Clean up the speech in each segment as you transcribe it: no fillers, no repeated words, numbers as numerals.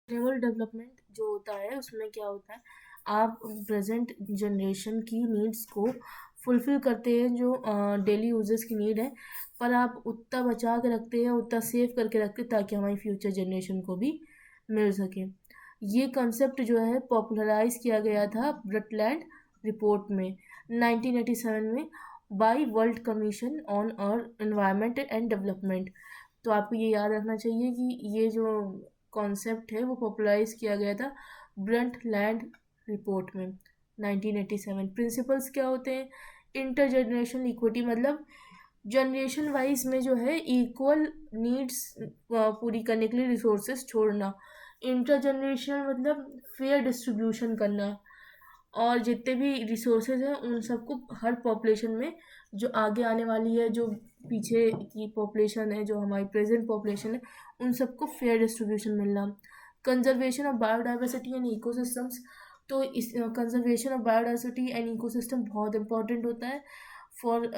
Sustainable development जो होता है उसमें क्या होता है, आप प्रेजेंट जनरेशन की नीड्स को फुलफिल करते हैं जो डेली यूजेस की नीड है, पर आप उतना बचा के रखते हैं, उतना सेव करके रखते हैं ताकि हमारी फ्यूचर जनरेशन को भी मिल सके। ये कंसेप्ट जो है पॉपुलराइज किया गया था ब्रटलैंड रिपोर्ट में 1987 में by world commission on earth environment and development. तो आपको ये याद रखना चाहिए कि ये जो कॉन्सेप्ट है वो पॉपुलराइज किया गया था ब्रंटलैंड रिपोर्ट में 1987। प्रिंसिपल्स क्या होते हैं? इंटर जनरेशन इक्विटी, मतलब जनरेशन वाइज में जो है इक्वल नीड्स पूरी करने के लिए रिसोर्सेस छोड़ना। इंटर जनरेशन मतलब फेयर डिस्ट्रीब्यूशन करना, और जितने भी रिसोर्सेज हैं उन सबको हर पॉपुलेशन में, जो आगे आने वाली है, जो पीछे की पॉपुलेशन है, जो हमारी प्रेजेंट पॉपुलेशन है, उन सबको फेयर डिस्ट्रीब्यूशन मिलना। Conservation of biodiversity and ecosystems, तो इस conservation of biodiversity and ecosystem बहुत इंपॉर्टेंट होता है for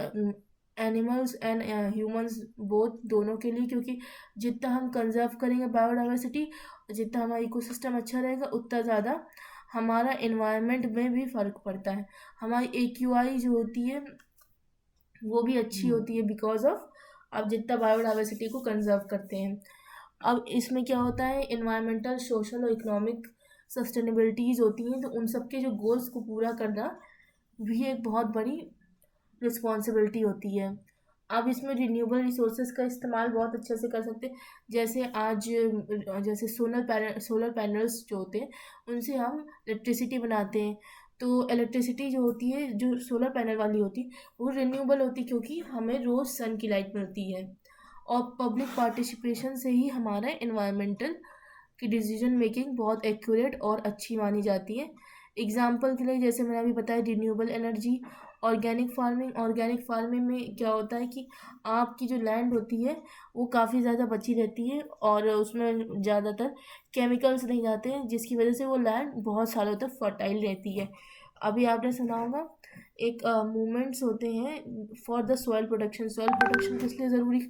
animals and humans both, दोनों के लिए, क्योंकि जितना हम कंजर्व करेंगे बायोडाइवर्सिटी, जितना हमारा इकोसिस्टम अच्छा रहेगा, उतना ज़्यादा हमारा इन्वायरमेंट में भी फ़र्क पड़ता है। हमारी AQI जो होती है वो भी अच्छी होती है बिकॉज ऑफ आप जितना बायोडाइवर्सिटी को कंजर्व करते हैं। अब इसमें क्या होता है, इन्वायरमेंटल, सोशल और इकोनॉमिक सस्टेनेबिलिटीज़ होती हैं, तो उन सबके जो गोल्स को पूरा करना भी एक बहुत बड़ी रिस्पॉन्सिबिलिटी होती है। अब इसमें रिन्यूएबल रिसोर्सेज का इस्तेमाल बहुत अच्छे से कर सकते हैं, जैसे आज जैसे सोलर पैनल्स जो होते हैं उनसे हम इलेक्ट्रिसिटी बनाते हैं। तो इलेक्ट्रिसिटी जो होती है, जो सोलर पैनल वाली होती है, वो रिन्यूएबल होती है क्योंकि हमें रोज़ सन की लाइट मिलती है। और पब्लिक पार्टिसिपेशन से ही हमारा इन्वायरमेंटल की डिसीजन मेकिंग बहुत एक्यूरेट और अच्छी मानी जाती है। एग्जाम्पल के लिए जैसे मैंने अभी बताया रिन्यूएबल एनर्जी, ऑर्गेनिक फार्मिंग में क्या होता है कि आपकी जो लैंड होती है वो काफ़ी ज़्यादा बची रहती है और उसमें ज़्यादातर केमिकल्स नहीं जाते हैं, जिसकी वजह से वो लैंड बहुत सालों तक फर्टाइल रहती है। अभी आपने सुना होगा एक मूवमेंट्स होते हैं for the soil protection. Soil protection किस लिए ज़रूरी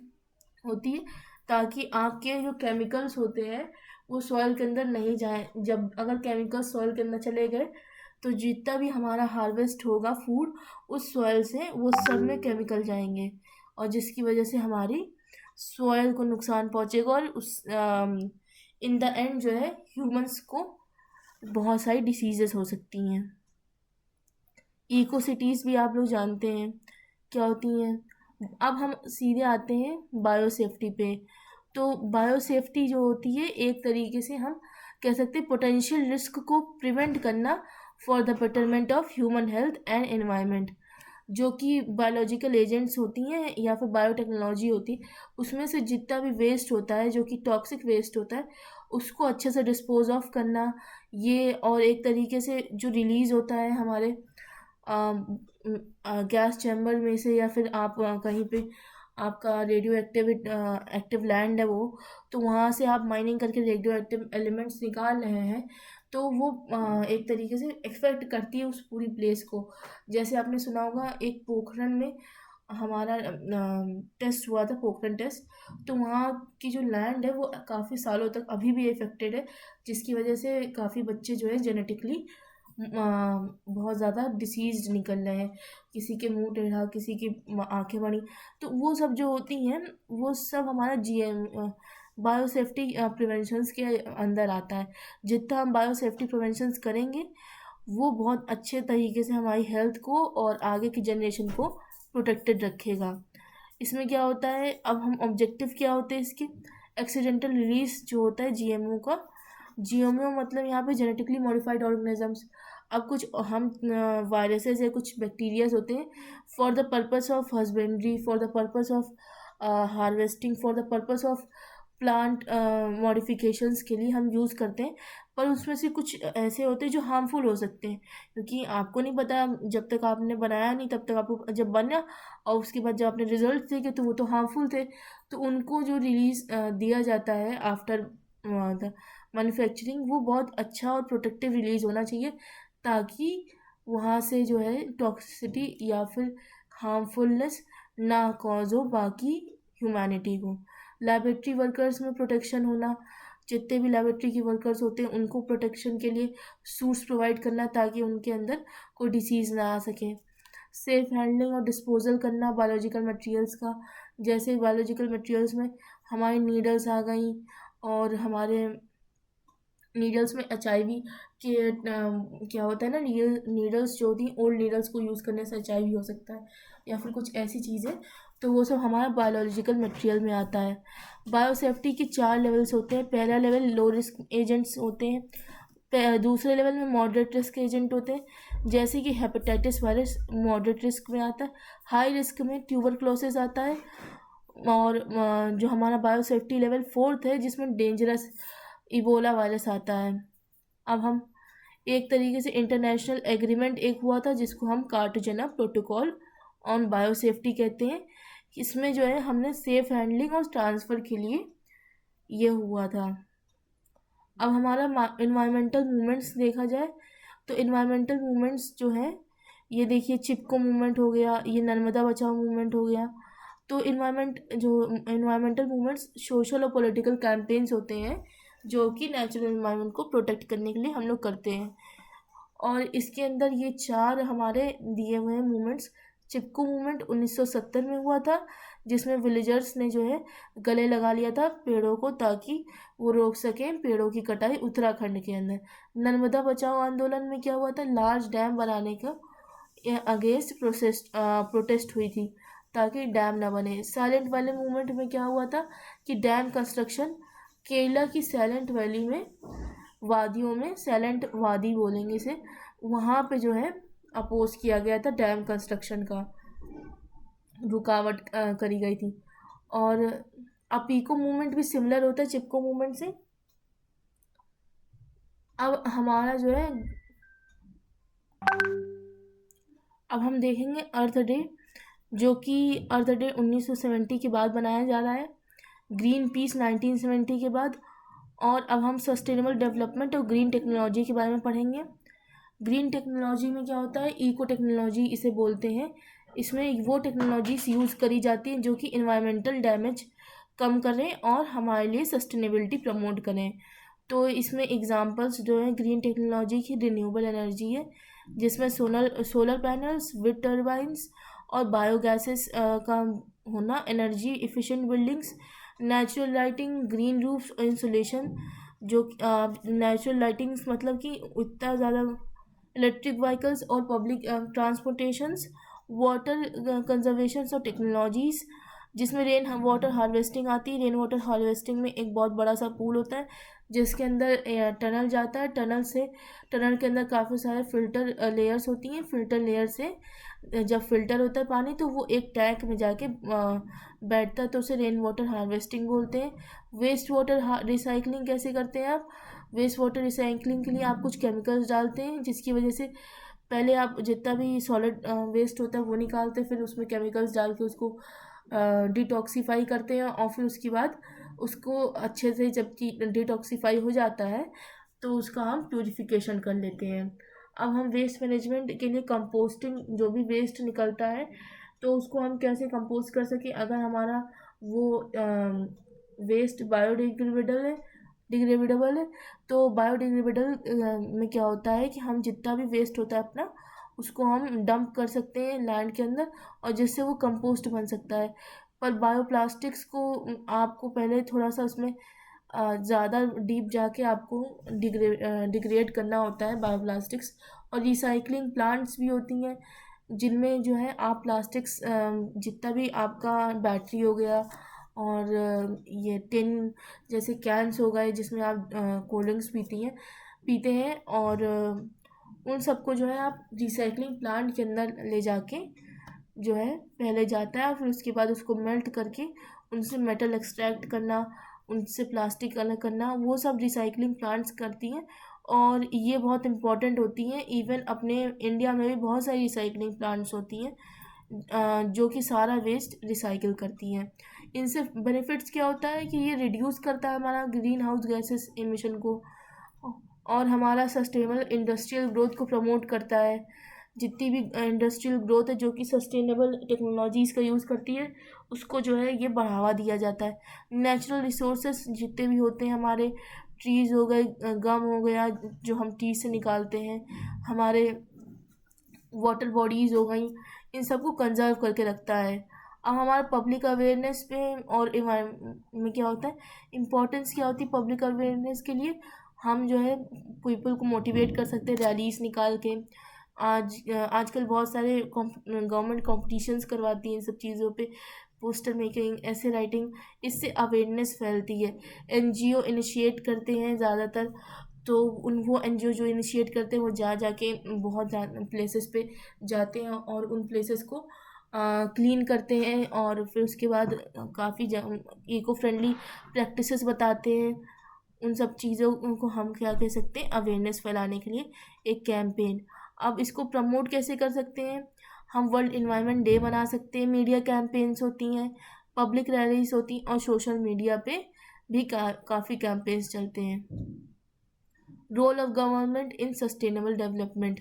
होती है? ताकि आपके जो केमिकल्स होते हैं वो सॉइल के अंदर नहीं जाए। जब अगर केमिकल्स सॉइल के अंदर चले गए तो जितना भी हमारा हार्वेस्ट होगा फूड, उस सॉइल से वो सब में केमिकल जाएंगे, और जिसकी वजह से हमारी सॉइल को नुकसान पहुंचेगा, और उस इन द एंड जो है ह्यूमंस को बहुत सारी डिसीजेस हो सकती हैं। इको सिटीज़ भी आप लोग जानते हैं क्या होती हैं। अब हम सीधे आते हैं बायोसेफ्टी पे। तो बायोसेफ्टी जो होती है, एक तरीके से हम कह सकते हैं पोटेंशियल रिस्क को प्रिवेंट करना for the betterment of human health and environment. जो कि बायोलॉजिकल एजेंट्स होती हैं या फिर बायोटेक्नोलॉजी होती है, उसमें से जितना भी वेस्ट होता है जो कि टॉक्सिक वेस्ट होता है, उसको अच्छे से डिस्पोज ऑफ करना। ये और एक तरीके से जो रिलीज़ होता है हमारे गैस चैम्बर में से, या फिर आप कहीं पे आपका रेडियो एक्टिव लैंड है वो, तो वहाँ से आप माइनिंग करके रेडियो एक्टिव एलिमेंट्स निकाल रहे हैं, तो वो एक तरीके से एक्सपेक्ट करती है उस पूरी प्लेस को। जैसे आपने सुना होगा एक पोखरण में हमारा टेस्ट हुआ था, पोखरण टेस्ट, तो वहाँ की जो लैंड है वो काफ़ी सालों तक अभी भी इफेक्टेड है, जिसकी वजह से काफ़ी बच्चे जो है जेनेटिकली बहुत ज़्यादा डिसीज़ निकल रहे हैं। किसी के मुंह टेढ़ा, किसी की आंखें बड़ी, तो वो सब जो होती हैं वो सब हमारा बायोसेफ्टी प्रिवेंशंस के अंदर आता है। जितना हम बायोसेफ्टी प्रिवेंशंस करेंगे वो बहुत अच्छे तरीके से हमारी हेल्थ को और आगे की जनरेशन को प्रोटेक्टेड रखेगा। इसमें क्या होता है, अब हम ऑब्जेक्टिव क्या होते हैं इसके, एक्सीडेंटल रिलीज जो होता है GMO का। GMO मतलब यहाँ पे जेनेटिकली मॉडिफाइड ऑर्गेनिजम्स। अब कुछ हम वायरसेस या कुछ बैक्टीरियाज होते हैं for the purpose of husbandry, for the purpose of harvesting, for the purpose of plant modifications के लिए हम यूज़ करते हैं। पर उसमें से कुछ ऐसे होते हैं जो हार्मफुल हो सकते हैं, क्योंकि आपको नहीं पता, जब तक आपने बनाया नहीं तब तक आपको जब बना, और उसके बाद जब आपने रिजल्ट देखे तो वो तो हार्मफुल थे। तो उनको जो रिलीज़ दिया जाता है आफ्टर द मैन्युफैक्चरिंग, वो बहुत अच्छा और प्रोटेक्टिव रिलीज़ होना चाहिए, ताकि वहाँ से जो है टॉक्सिसिटी या फिर हार्मफुलनेस ना कॉज हो बाकी ह्यूमैनिटी को। लैबोरेटरी वर्कर्स में प्रोटेक्शन होना, जितने भी लेबोरेटरी के वर्कर्स होते हैं उनको प्रोटेक्शन के लिए सूट्स प्रोवाइड करना ताकि उनके अंदर कोई डिसीज़ ना आ सके। सेफ हैंडलिंग और डिस्पोजल करना बायोलॉजिकल मटेरियल्स का, जैसे बायोलॉजिकल मटेरियल्स में हमारी नीडल्स आ गई और हमारे नीडल्स में HIV के क्या होता है ना, नीडल्स जो होती हैं ओल्ड नीडल्स को यूज़ करने से HIV हो सकता है या फिर कुछ ऐसी चीज़ें, तो वो सब हमारा बायोलॉजिकल मटेरियल में आता है। बायोसेफ्टी के 4 लेवल्स होते हैं। पहला लेवल लो रिस्क एजेंट्स होते हैं, दूसरे लेवल में मॉडरेट रिस्क एजेंट होते हैं जैसे कि हेपेटाइटिस वायरस मॉडरेट रिस्क में आता है। हाई रिस्क में ट्यूबरक्लोसिस आता है। और जो हमारा बायोसेफ्टी लेवल 4th है जिसमें डेंजरस इबोला वायरस आता है। अब हम एक तरीके से इंटरनेशनल एग्रीमेंट एक हुआ था जिसको हम कार्टाजेना प्रोटोकॉल ऑन बायोसेफ्टी कहते हैं। इसमें जो है हमने सेफ हैंडलिंग और ट्रांसफ़र के लिए ये हुआ था। अब हमारा इन्वायरमेंटल मूवमेंट्स देखा जाए तो इन्वायरमेंटल मूवमेंट्स जो है ये देखिए चिपको मूवमेंट हो गया, ये नर्मदा बचाओ मूवमेंट हो गया। तो इन्वायरमेंटल मूवमेंट्स सोशल और पॉलिटिकल कैंपेन्स होते हैं जो कि नेचुरल इन्वायरमेंट को प्रोटेक्ट करने के लिए हम लोग करते हैं। और इसके अंदर ये 4 हमारे दिए हुए हैं मूवमेंट्स। चिपको मूवमेंट 1970 में हुआ था जिसमें विलेजर्स ने जो है गले लगा लिया था पेड़ों को ताकि वो रोक सकें पेड़ों की कटाई उत्तराखंड के अंदर। नर्मदा बचाओ आंदोलन में क्या हुआ था, लार्ज डैम बनाने का अगेंस्ट प्रोटेस्ट हुई थी ताकि डैम ना बने। साइलेंट वैली मूवमेंट में क्या हुआ था कि डैम कंस्ट्रक्शन केरला की साइलेंट वैली में वादियों में, साइलेंट वादी बोलेंगे इसे, वहाँ पे जो है अपोज किया गया था डैम कंस्ट्रक्शन का, रुकावट करी गई थी। और अपीको मूवमेंट भी सिमिलर होता है चिपको मूवमेंट से। अब हमारा जो है अब हम देखेंगे अर्थ डे, जो कि अर्थ डे 1970 के बाद बनाया जा रहा है, ग्रीन पीस 1970 के बाद। और अब हम सस्टेनेबल डेवलपमेंट और ग्रीन टेक्नोलॉजी के बारे में पढ़ेंगे। ग्रीन टेक्नोलॉजी में क्या होता है, इको टेक्नोलॉजी इसे बोलते हैं। इसमें वो टेक्नोलॉजीज यूज़ करी जाती हैं जो कि इन्वायरमेंटल डैमेज कम करें और हमारे लिए सस्टेनेबिलिटी प्रमोट करें। तो इसमें एग्जांपल्स जो हैं ग्रीन टेक्नोलॉजी की, रिन्यूएबल एनर्जी है जिसमें सोलर पैनल्स, विंड टर्बाइंस और बायोगैसेस का होना, energy efficient buildings, natural lighting, green roofs और इंसुलेशन। जो नेचुरल लाइटिंग्स मतलब कि इतना ज़्यादा इलेक्ट्रिक व्हीकल्स और पब्लिक ट्रांसपोर्टेशंस, वाटर कंजर्वेशन और टेक्नोलॉजीज़ जिसमें रेन वाटर हार्वेस्टिंग आती है। रेन वाटर हार्वेस्टिंग में एक बहुत बड़ा सा पूल होता है जिसके अंदर टनल जाता है, टनल के अंदर काफ़ी सारे फिल्टर लेयर्स होती हैं। फिल्टर लेयर से जब फिल्टर होता है पानी तो वो एक टैंक में जाके बैठता है, तो उसे रेन वाटर हार्वेस्टिंग बोलते हैं। वेस्ट वाटर रिसाइकलिंग कैसे करते हैं आप, वेस्ट वाटर रिसाइकलिंग के लिए आप कुछ केमिकल्स डालते हैं जिसकी वजह से पहले आप जितना भी सॉलिड वेस्ट होता है वो निकालते हैं, फिर उसमें केमिकल्स डाल के उसको डिटॉक्सीफाई करते हैं और फिर उसके बाद उसको अच्छे से जब डिटॉक्सीफाई हो जाता है तो उसका हम प्यूरिफिकेशन कर लेते हैं। अब हम वेस्ट मैनेजमेंट के लिए कंपोस्टिंग, जो भी वेस्ट निकलता है तो उसको हम कैसे कंपोस्ट कर सकें। अगर हमारा वो वेस्ट डिग्रेडेबल है तो बायोडिग्रेडेबल में क्या होता है कि हम जितना भी वेस्ट होता है अपना उसको हम डंप कर सकते हैं लैंड के अंदर और जिससे वो कंपोस्ट बन सकता है। पर बायोप्लास्टिक्स को आपको पहले थोड़ा सा उसमें ज़्यादा डीप जाके आपको डिग्रेड करना होता है बायोप्लास्टिक्स। और रिसाइकलिंग प्लांट्स भी होती हैं जिनमें जो है आप प्लास्टिक्स जितना भी आपका बैटरी हो गया और ये टिन जैसे कैंस हो गए जिसमें आप कोल्ड ड्रिंक्स पीते हैं और उन सबको जो है आप रिसाइकलिंग प्लांट के अंदर ले जाके जो है पहले जाता है और फिर उसके बाद उसको मेल्ट करके उनसे मेटल एक्सट्रैक्ट करना, उनसे प्लास्टिक अलग करना, वो सब रिसाइकलिंग प्लांट्स करती हैं और ये बहुत इम्पॉर्टेंट होती हैं। इवन अपने इंडिया में भी बहुत सारी रिसाइकलिंग प्लांट्स होती हैं जो कि सारा वेस्ट रिसाइकिल करती हैं। इनसे बेनिफिट्स क्या होता है कि ये रिड्यूस करता है हमारा ग्रीन हाउस गैसेस एमिशन को और हमारा सस्टेनेबल इंडस्ट्रियल ग्रोथ को प्रमोट करता है जितनी भी इंडस्ट्रियल ग्रोथ है जो कि सस्टेनेबल टेक्नोलॉजीज़ का यूज़ करती है, उसको जो है ये बढ़ावा दिया जाता है। नेचुरल रिसोर्सेस जितने भी होते हैं हमारे, ट्रीज़ हो गए, गम हो गया जो हम ट्री से निकालते हैं, हमारे वाटर बॉडीज़ हो गई, इन सबको कंजर्व करके रखता है। अब हमारा पब्लिक अवेयरनेस पे और इन्वायरमेंट में क्या होता है, इम्पोर्टेंस क्या होती है पब्लिक अवेयरनेस के लिए, हम जो है पीपल को मोटिवेट कर सकते हैं रैलीज निकाल के। आजकल बहुत सारे गवर्नमेंट कॉम्पिटिशन्स करवाती हैं इन सब चीज़ों पे, पोस्टर मेकिंग, ऐसे राइटिंग, इससे अवेयरनेस फैलती है। एनजीओ इनिशिएट करते हैं ज़्यादातर, तो वो एनजीओ जो इनिशिएट करते हैं वो जाके बहुत प्लेसेस पे जाते हैं और उन प्लेसेस को क्लीन करते हैं, और फिर उसके बाद काफ़ी इको फ्रेंडली प्रैक्टिसेस बताते हैं। उन सब चीज़ों को हम क्या कह सकते हैं, अवेयरनेस फैलाने के लिए एक कैंपेन। अब इसको प्रमोट कैसे कर सकते हैं, हम वर्ल्ड इन्वायरमेंट डे बना सकते हैं, मीडिया कैंपेन्स होती हैं, पब्लिक रैलीज होती हैं, और सोशल मीडिया पे भी काफ़ी कैंपेन्स चलते हैं। Role of government in sustainable development,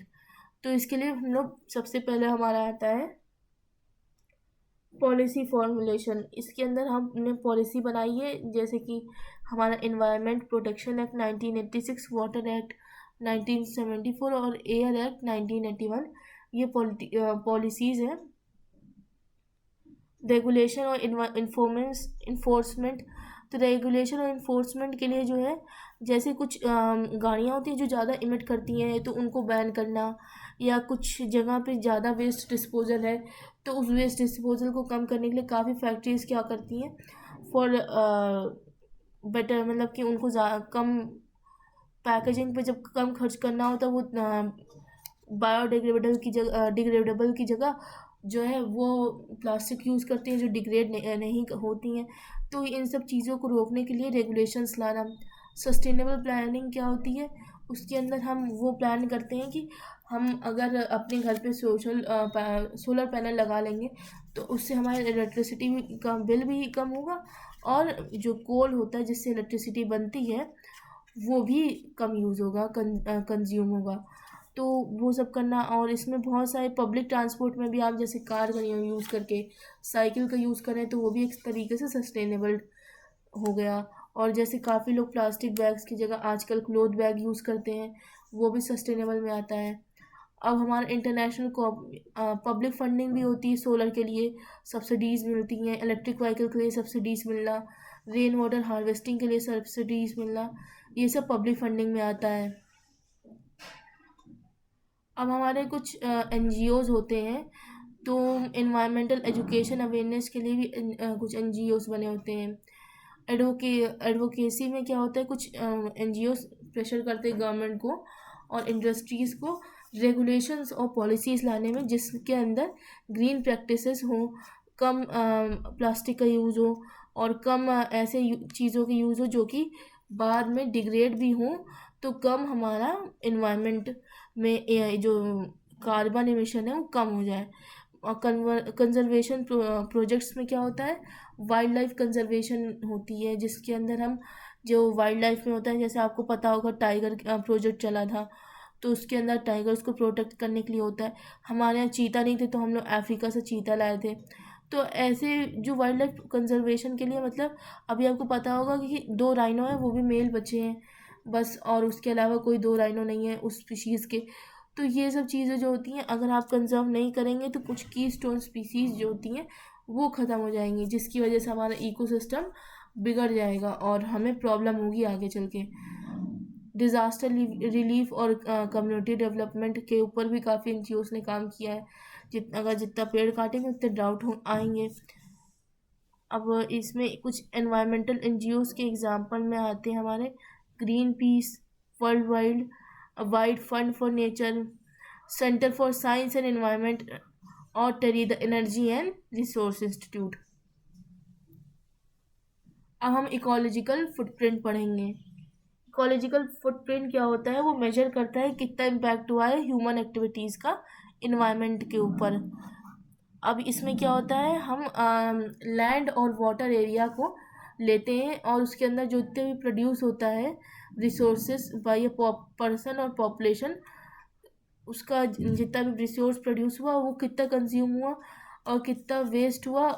तो इसके लिए हम लोग सबसे पहले हमारा आता है पॉलिसी फॉर्मुलेशन। इसके अंदर हमने पॉलिसी बनाई है, जैसे कि हमारा environment protection act 1986, water act 1974 और एयर एक्ट 1981, ये पॉलिसीज़ हैं। रेगुलेशन और इन्फोर्समेंट, तो रेगुलेशन और इन्फोर्समेंट के लिए जो है, जैसे कुछ गाड़ियाँ होती हैं जो ज़्यादा इमिट करती हैं तो उनको बैन करना, या कुछ जगह पे ज़्यादा वेस्ट डिस्पोजल है तो उस वेस्ट डिस्पोजल को कम करने के लिए काफ़ी फैक्ट्रीज़ क्या करती हैं, फॉर बेटर, मतलब कि उनको कम पैकेजिंग पे जब कम खर्च करना होता है, वो डिग्रेडेबल की जगह जो है वो प्लास्टिक यूज़ करती हैं जो डिग्रेड नहीं होती हैं। तो इन सब चीज़ों को रोकने के लिए रेगुलेशंस लाना। सस्टेनेबल प्लानिंग क्या होती है, उसके अंदर हम वो प्लान करते हैं कि हम अगर अपने घर पे सोलर पैनल लगा लेंगे तो उससे हमारे इलेक्ट्रिसिटी का बिल भी कम होगा, और जो कोल होता है जिससे इलेक्ट्रिसिटी बनती है वो भी कम यूज़ होगा, कंज्यूम होगा। तो वो सब करना, और इसमें बहुत सारे पब्लिक ट्रांसपोर्ट में भी आप जैसे कार का यूज़ करके साइकिल का यूज़ करें तो वो भी एक तरीके से सस्टेनेबल हो गया। और जैसे काफ़ी लोग प्लास्टिक बैग्स की जगह आजकल क्लॉथ बैग यूज़ करते हैं, वो भी सस्टेनेबल में आता है। अब हमारा इंटरनेशनल पब्लिक फंडिंग भी होती है, सोलर के लिए सब्सिडीज़ मिलती हैं, इलेक्ट्रिक व्हीकल के लिए सब्सिडीज़ मिलना, रेन वाटर हार्वेस्टिंग के लिए सब्सिडीज़ मिलना, ये सब पब्लिक फंडिंग में आता है। अब हमारे कुछ NGOs होते हैं, तो इन्वायरमेंटल एजुकेशन अवेयरनेस के लिए भी कुछ NGOs बने होते हैं। एडवोकेसी में क्या होता है, कुछ NGOs प्रेशर करते हैं गवर्नमेंट को और इंडस्ट्रीज़ को रेगुलेशंस और पॉलिसीज़ लाने में, जिसके अंदर ग्रीन प्रैक्टिसेस हो, कम प्लास्टिक का यूज़ हो, और कम ऐसे चीज़ों की यूज़ हो जो कि बाद में डिग्रेड भी हों, तो कम हमारा इन्वायरमेंट में जो कार्बन एमिशन है वो कम हो जाए। और कंजर्वेशन प्रोजेक्ट्स में क्या होता है, वाइल्ड लाइफ कंजर्वेशन होती है, जिसके अंदर हम जो वाइल्ड लाइफ में होता है, जैसे आपको पता होगा टाइगर प्रोजेक्ट चला था, तो उसके अंदर टाइगर्स को प्रोटेक्ट करने के लिए होता है। हमारे यहाँ चीता नहीं थे तो हम लोग अफ्रीका से चीता लाए थे। तो ऐसे जो वाइल्ड लाइफ कंजर्वेशन के लिए, मतलब अभी आपको पता होगा कि 2 राइनो हैं, वो भी मेल बच्चे हैं बस, और उसके अलावा कोई 2 राइनो नहीं है उस स्पीशीज़ के। तो ये सब चीज़ें जो होती हैं, अगर आप कंजर्व नहीं करेंगे तो कुछ की स्टोन स्पीसीज़ जो होती हैं वो ख़त्म हो जाएंगी, जिसकी वजह से हमारा इकोसिस्टम बिगड़ जाएगा और हमें प्रॉब्लम होगी आगे चल के। डिज़ास्टर रिलीफ और कम्युनिटी डेवलपमेंट के ऊपर भी काफ़ी NGOs ने काम किया है। जितना पेड़ काटेंगे उतने ड्राउट आएंगे। अब इसमें कुछ एनवायरमेंटल NGOs के एग्जांपल में आते हैं हमारे green peace, world wide fund for nature, centre for science and environment, और TERI the energy and resource institute. अब हम इकोलॉजिकल फुटप्रिंट पढ़ेंगे। इकोलॉजिकल फुटप्रिंट क्या होता है, वो मेजर करता है कितना इम्पैक्ट हुआ है ह्यूमन एक्टिविटीज़ का इन्वायरमेंट के ऊपर। अब इसमें क्या होता है, हम लैंड और वाटर एरिया को लेते हैं और उसके अंदर जो जितने भी प्रोड्यूस होता है रिसोर्सेज बाय ए पर्सन और पॉपुलेशन, उसका जितना भी रिसोर्स प्रोड्यूस हुआ वो कितना कंज्यूम हुआ और कितना वेस्ट हुआ,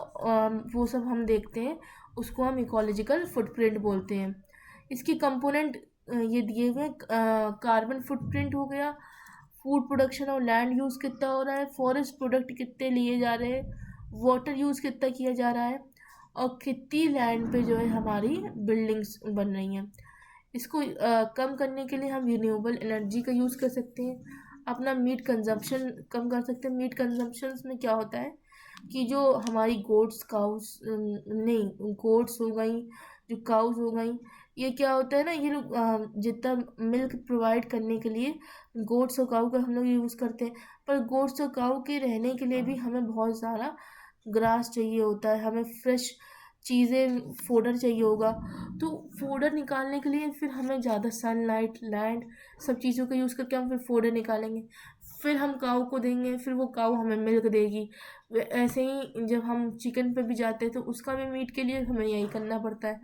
वो सब हम देखते हैं। उसको हम इकोलॉजिकल फुटप्रिंट बोलते हैं। इसकी कंपोनेंट ये दिए हुए कार्बन फुटप्रिंट हो गया, फूड प्रोडक्शन और लैंड यूज़ कितना हो रहा है, फॉरेस्ट प्रोडक्ट कितने लिए जा रहे हैं, वाटर यूज़ कितना किया जा रहा है, और कितनी लैंड पे जो है हमारी बिल्डिंग्स बन रही हैं। इसको कम करने के लिए हम रिन्यूएबल एनर्जी का यूज़ कर सकते हैं। अपना मीट कंजप्शन कम कर सकते हैं। मीट कंजप्शन में क्या होता है कि जो हमारी गोट्स काउस नहीं गोट्स हो गई, जो काउस हो गई, ये क्या होता है ना, ये लोग जितना मिल्क प्रोवाइड करने के लिए गोट्स और काऊ का हम लोग यूज़ करते हैं, पर गोट्स और काऊ के रहने के लिए भी हमें बहुत सारा ग्रास चाहिए होता है, हमें फ्रेश चीज़ें फोडर चाहिए होगा। तो फोडर निकालने के लिए फिर हमें ज़्यादा सनलाइट, लैंड, सब चीज़ों का यूज़ करके हम फिर फोडर निकालेंगे, फिर हम काऊ को देंगे, फिर वो काऊ हमें मिल्क देगी। ऐसे ही जब हम चिकन पे भी जाते हैं तो उसका भी मीट के लिए हमें यही करना पड़ता है।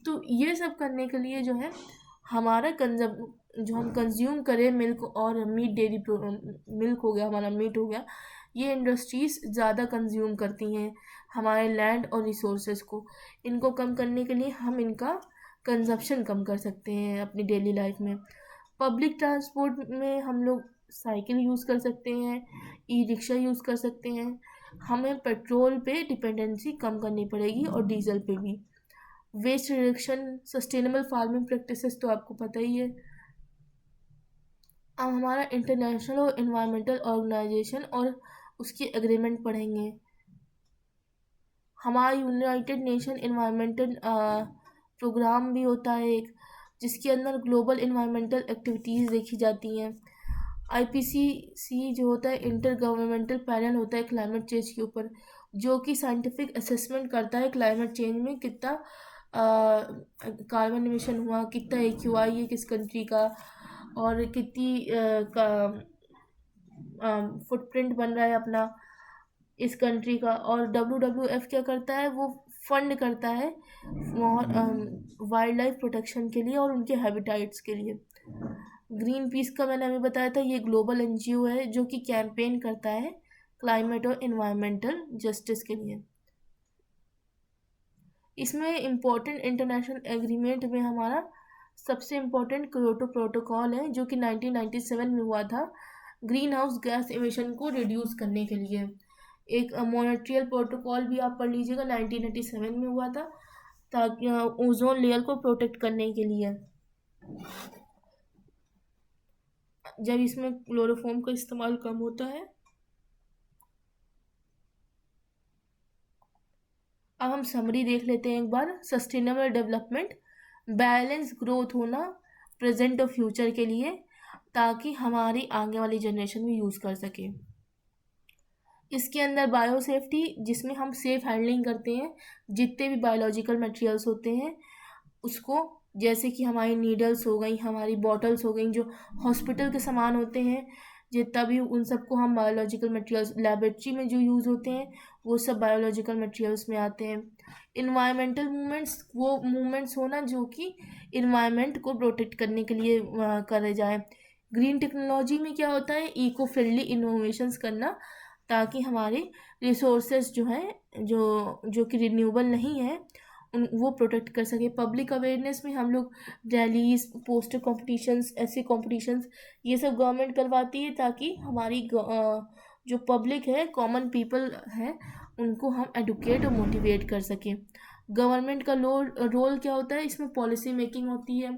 तो ये सब करने के लिए जो है हमारा जो हम कंज्यूम करें मिल्क और मीट, डेयरी मिल्क हो गया, हमारा मीट हो गया, ये इंडस्ट्रीज़ ज़्यादा कंज्यूम करती हैं हमारे लैंड और रिसोर्सेज को। इनको कम करने के लिए हम इनका कंजप्शन कम कर सकते हैं अपनी डेली लाइफ में। पब्लिक ट्रांसपोर्ट में हम लोग साइकिल यूज़ कर सकते हैं, ई रिक्शा यूज़ कर सकते हैं। हमें पेट्रोल पे डिपेंडेंसी कम करनी पड़ेगी और डीजल पे भी। Waste reduction, sustainable farming practices तो आपको पता ही है। अब हमारा इंटरनेशनल और इन्वायरमेंटल ऑर्गेनाइजेशन और उसकी एग्रीमेंट पढ़ेंगे। हमारा यूनाइटेड नेशन इन्वायरमेंटल प्रोग्राम भी होता है एक, जिसके अंदर ग्लोबल इन्वायरमेंटल एक्टिविटीज़ देखी जाती हैं। IPCC जो होता है, इंटर गवर्नमेंटल पैनल होता है क्लाइमेट चेंज के ऊपर, जो कि साइंटिफिक असेसमेंट करता है क्लाइमेट चेंज में कितना कार्बन एमिशन हुआ, कितना AQI है किस कंट्री का, और कितनी का फुटप्रिंट बन रहा है अपना इस कंट्री का। और WWF क्या करता है, वो फंड करता है वाइल्ड लाइफ प्रोटेक्शन के लिए और उनके हैबिटाइट्स के लिए। ग्रीन पीस का मैंने अभी बताया था, ये ग्लोबल NGO है जो कि कैंपेन करता है क्लाइमेट और इन्वायरमेंटल जस्टिस के लिए। इसमें इम्पोर्टेंट इंटरनेशनल एग्रीमेंट में हमारा सबसे इम्पोर्टेंट क्योटो प्रोटोकॉल है, जो कि 1997 में हुआ था, ग्रीन हाउस गैस एमिशन को रिड्यूस करने के लिए। एक मॉन्ट्रियल प्रोटोकॉल भी आप पढ़ लीजिएगा, 1987 में हुआ था, ताकि ओजोन लेयर को प्रोटेक्ट करने के लिए, जब इसमें क्लोरोफॉर्म का इस्तेमाल कम होता है। अब हम समरी देख लेते हैं एक बार। सस्टेनेबल डेवलपमेंट, बैलेंस ग्रोथ होना प्रेजेंट और फ्यूचर के लिए, ताकि हमारी आगे वाली जनरेशन भी यूज़ कर सके। इसके अंदर बायो सेफ्टी, जिसमें हम सेफ हैंडलिंग करते हैं जितने भी बायोलॉजिकल मटेरियल्स होते हैं उसको, जैसे कि हमारी नीडल्स हो गई, हमारी बॉटल्स हो गई, जो हॉस्पिटल के सामान होते हैं जितना भी, उन सबको हम बायोलॉजिकल मटेरियल्स, लेबोरेटरी में जो यूज़ होते हैं वो सब बायोलॉजिकल मटेरियल्स में आते हैं। इन्वायरमेंटल मूवमेंट्स, वो मूवमेंट्स होना जो कि इन्वायरमेंट को प्रोटेक्ट करने के लिए करे जाए। ग्रीन टेक्नोलॉजी में क्या होता है, इको फ्रेंडली इनोवेशंस करना, ताकि हमारे रिसोर्सेज जो हैं जो कि रिन्यूएबल नहीं है वो प्रोटेक्ट कर सके। पब्लिक अवेयरनेस में हम लोग रैलीज, पोस्टर कॉम्पिटिशन्स, ऐसे कॉम्पिटिशन्स ये सब गवर्नमेंट करवाती है, ताकि हमारी जो पब्लिक है, कॉमन पीपल है, उनको हम एडुकेट और मोटिवेट कर सकें। गवर्नमेंट का रोल क्या होता है, इसमें पॉलिसी मेकिंग होती है।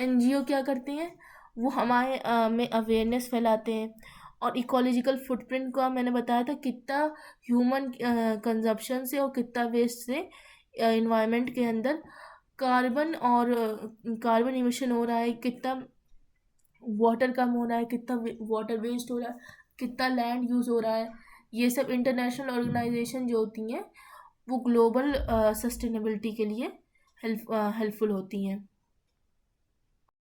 NGO क्या करते हैं, वो हमारे में अवेयरनेस फैलाते हैं। और इकोलॉजिकल फुटप्रिंट का मैंने बताया था, कितना ह्यूमन कंजप्शन से और कितना वेस्ट से इन्वायरमेंट के अंदर कार्बन इमिशन हो रहा है, कितना वाटर कम हो रहा है, कितना वाटर वेस्ट हो रहा है, कितना लैंड यूज़ हो रहा है। ये सब इंटरनेशनल ऑर्गेनाइजेशन जो होती हैं वो ग्लोबल सस्टेनेबिलिटी के लिए हेल्पफुल होती हैं।